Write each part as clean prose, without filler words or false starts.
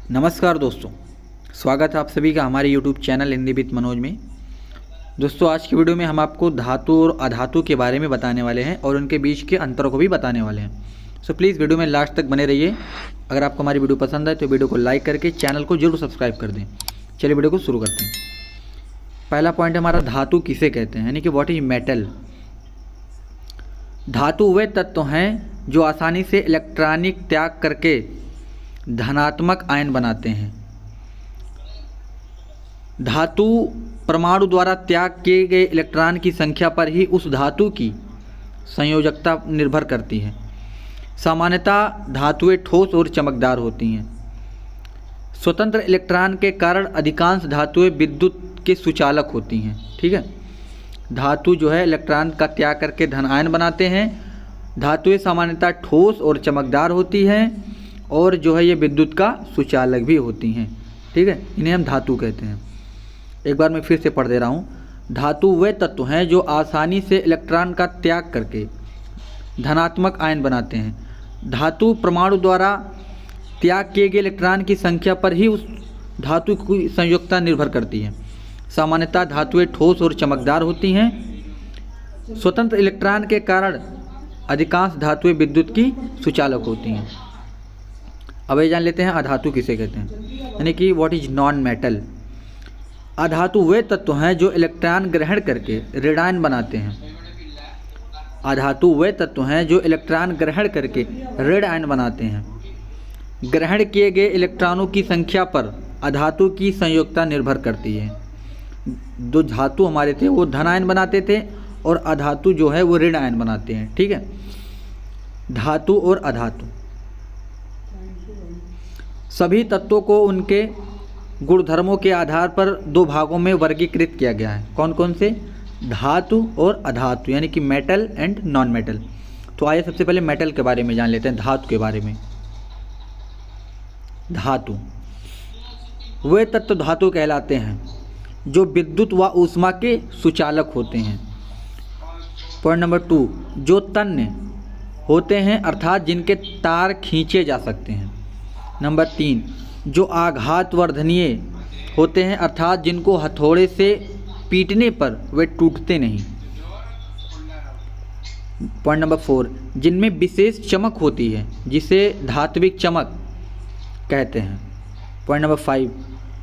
नमस्कार दोस्तों, स्वागत है आप सभी का हमारे YouTube channel Hindi with Manoj में। दोस्तों आज की वीडियो में हम आपको धातु और अधातु के बारे में बताने वाले हैं और उनके बीच के अंतर को भी बताने वाले हैं। सो प्लीज़ वीडियो में लास्ट तक बने रहिए। अगर आपको हमारी वीडियो पसंद आए तो वीडियो को लाइक करके चैनल को जरूर सब्सक्राइब कर दें। चलिए वीडियो को शुरू करते हैं। पहला पॉइंट है हमारा धातु किसे कहते हैं, यानी कि व्हाट इज मेटल। धातु वे तत्व हैं जो आसानी से इलेक्ट्रॉनिक त्याग करके धनात्मक आयन बनाते हैं। धातु परमाणु द्वारा त्याग किए गए इलेक्ट्रॉन की संख्या पर ही उस धातु की संयोजकता निर्भर करती है। सामान्यतः धातुएं ठोस और चमकदार होती हैं। स्वतंत्र इलेक्ट्रॉन के कारण अधिकांश धातुएं विद्युत के सुचालक होती हैं। ठीक है, धातु जो है इलेक्ट्रॉन का त्याग करके धन आयन बनाते हैं। धातुएं सामान्यतः ठोस और चमकदार होती हैं और जो है ये विद्युत का सुचालक भी होती हैं। ठीक है, इन्हें हम धातु कहते हैं। एक बार मैं फिर से पढ़ दे रहा हूँ। धातु वे तत्व हैं जो आसानी से इलेक्ट्रॉन का त्याग करके धनात्मक आयन बनाते हैं। धातु परमाणु द्वारा त्याग किए गए इलेक्ट्रॉन की संख्या पर ही उस धातु की संयोजकता निर्भर करती है। सामान्यतः धातुएं ठोस और चमकदार होती हैं। स्वतंत्र इलेक्ट्रॉन के कारण अधिकांश धातुएं विद्युत की सुचालक होती हैं। अब ये जान लेते हैं अधातु किसे कहते हैं, यानी कि व्हाट इज नॉन मेटल। अधातु वे तत्व हैं जो इलेक्ट्रॉन ग्रहण करके ऋणायन बनाते हैं। अधातु वे तत्व हैं जो इलेक्ट्रॉन ग्रहण करके ऋण आयन बनाते हैं। ग्रहण किए गए इलेक्ट्रॉनों की संख्या पर अधातु की संयोजकता निर्भर करती है। जो धातु हमारे थे वो धन आयन बनाते थे और अधातु जो है वो ऋण आयन बनाते हैं। ठीक है, धातु और अधातु सभी तत्वों को उनके गुणधर्मों के आधार पर दो भागों में वर्गीकृत किया गया है। कौन कौन से? धातु और अधातु, यानी कि मेटल एंड नॉन मेटल। तो आइए सबसे पहले मेटल के बारे में जान लेते हैं, धातु के बारे में। धातु वे तत्व धातु कहलाते हैं जो विद्युत व ऊष्मा के सुचालक होते हैं। पॉइंट नंबर 2, जो तन्य होते हैं अर्थात जिनके तार खींचे जा सकते हैं। नंबर 3, जो आघात वर्धनीय होते हैं अर्थात जिनको हथौड़े से पीटने पर वे टूटते नहीं। पॉइंट नंबर 4, जिनमें विशेष चमक होती है जिसे धात्विक चमक कहते हैं। पॉइंट नंबर 5,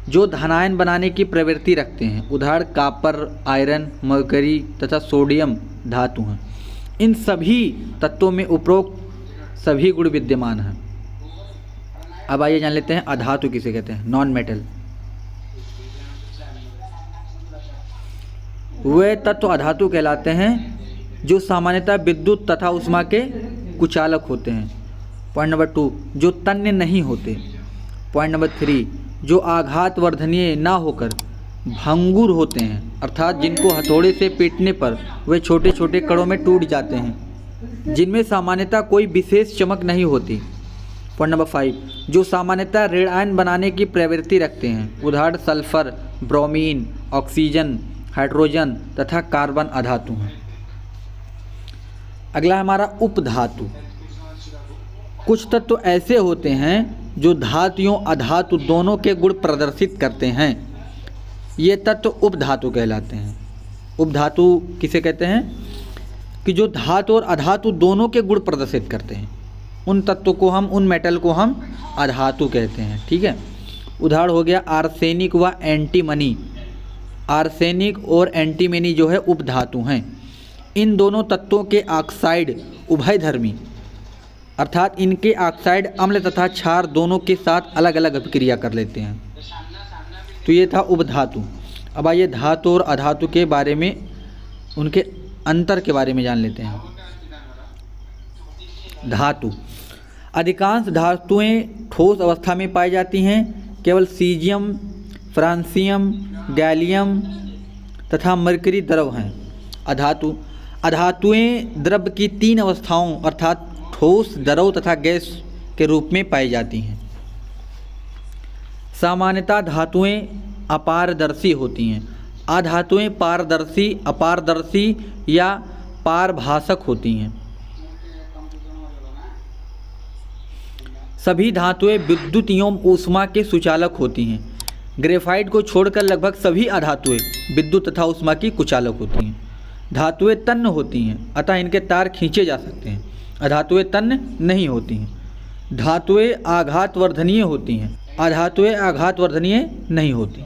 जो धनायन बनाने की प्रवृत्ति रखते हैं। उदाहरण कापर, आयरन, मरकरी तथा सोडियम धातु हैं। इन सभी तत्वों में उपरोक्त सभी गुण विद्यमान हैं। अब आइए जान लेते हैं अधातु किसे कहते हैं, नॉन मेटल। वे तत्व अधातु कहलाते हैं जो सामान्यतः विद्युत तथा ऊष्मा के कुचालक होते हैं। पॉइंट नंबर 2, जो तन्य नहीं होते। पॉइंट नंबर 3, जो आघात वर्धनीय ना होकर भंगुर होते हैं अर्थात जिनको हथौड़े से पीटने पर वे छोटे छोटे कणों में टूट जाते हैं, जिनमें सामान्यतः कोई विशेष चमक नहीं होती। पॉइंट नंबर 5, जो सामान्यतः ऋण आयन बनाने की प्रवृत्ति रखते हैं। उदाहरण सल्फर, ब्रोमीन, ऑक्सीजन, हाइड्रोजन तथा कार्बन अधातु हैं। अगला हमारा उपधातु। कुछ तत्व ऐसे होते हैं जो धातुओं अधातु दोनों के गुण प्रदर्शित करते हैं। ये तत्व उपधातु कहलाते हैं। उपधातु किसे कहते हैं? कि जो धातु और अधातु दोनों के गुण प्रदर्शित करते हैं। उन तत्वों को हम, उन मेटल को हम अधातु कहते हैं। ठीक है, उदाहरण हो गया आर्सेनिक व एंटीमनी। आर्सेनिक और एंटीमनी जो है उपधातु हैं। इन दोनों तत्वों के ऑक्साइड उभयधर्मी अर्थात इनके ऑक्साइड अम्ल तथा क्षार दोनों के साथ अलग अलग अभिक्रिया कर लेते हैं। तो ये था उपधातु। अब आइए धातु और अधातु के बारे में, उनके अंतर के बारे में जान लेते हैं। धातु अधिकांश धातुएं ठोस अवस्था में पाई जाती हैं। केवल सीजियम, फ्रांसियम, गैलियम तथा मरकरी द्रव हैं। अधातुएं द्रव की 3 अवस्थाओं अर्थात ठोस, द्रव तथा गैस के रूप में पाई जाती हैं। सामान्यतः धातुएं अपारदर्शी होती हैं। अधातुएं पारदर्शी, अपारदर्शी या पारभासक होती हैं। सभी धातुएं विद्युत एवं ऊष्मा के सुचालक होती हैं। ग्रेफाइट को छोड़कर लगभग सभी अधातुएं विद्युत तथा ऊष्मा की कुचालक होती हैं। धातुएं तन्य होती हैं, अतः इनके तार खींचे जा सकते हैं। अधातुएं तन्य नहीं होती हैं। धातुएं आघातवर्धनीय होती हैं, अधातुएं आघातवर्धनीय नहीं होती।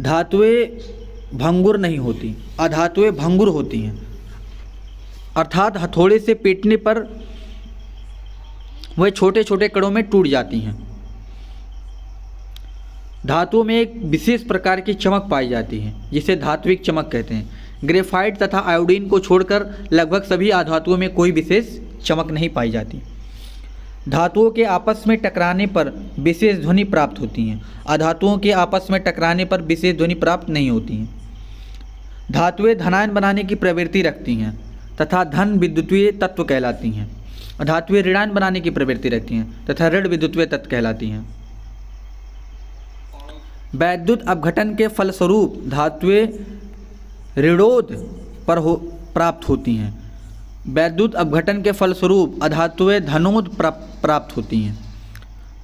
धातुएं भंगुर नहीं होती, अधातुएं भंगुर होती हैं, अर्थात हथौड़े से पीटने पर वह छोटे छोटे कणों में टूट जाती हैं। धातुओं में एक विशेष प्रकार की चमक पाई जाती है जिसे धात्विक चमक कहते हैं। ग्रेफाइट तथा आयोडीन को छोड़कर लगभग सभी अधातुओं में कोई विशेष चमक नहीं पाई जाती। धातुओं के आपस में टकराने पर विशेष ध्वनि प्राप्त होती हैं, अधातुओं के आपस में टकराने पर विशेष ध्वनि प्राप्त नहीं होती हैं। धातुएं धनायन बनाने की प्रवृत्ति रखती हैं तथा धन विद्युतीय तत्व कहलाती हैं। धातुएं ऋणायन बनाने की प्रवृत्ति रखती हैं तथा ऋण विद्युतीय तत्व कहलाती हैं। वैद्युत अपघटन के फलस्वरूप धातुएं ऋणोद पर प्राप्त होती हैं। वैद्युत अपघटन के फलस्वरूप अधातुएं धनोद प्राप्त होती हैं।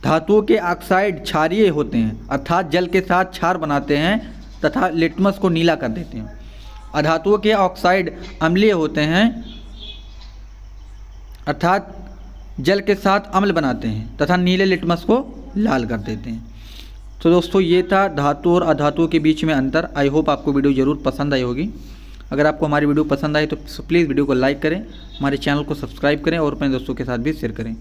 धातुओं के ऑक्साइड क्षारीय होते हैं, अर्थात जल के साथ क्षार बनाते हैं तथा लिटमस को नीला कर देते हैं। अधातुओं के ऑक्साइड अम्लीय होते हैं, अर्थात जल के साथ अम्ल बनाते हैं तथा नीले लिटमस को लाल कर देते हैं। तो दोस्तों ये था धातु और अधातुओं के बीच में अंतर। आई होप आपको वीडियो ज़रूर पसंद आई होगी। अगर आपको हमारी वीडियो पसंद आई तो प्लीज़ वीडियो को लाइक करें, हमारे चैनल को सब्सक्राइब करें और अपने दोस्तों के साथ भी शेयर करें।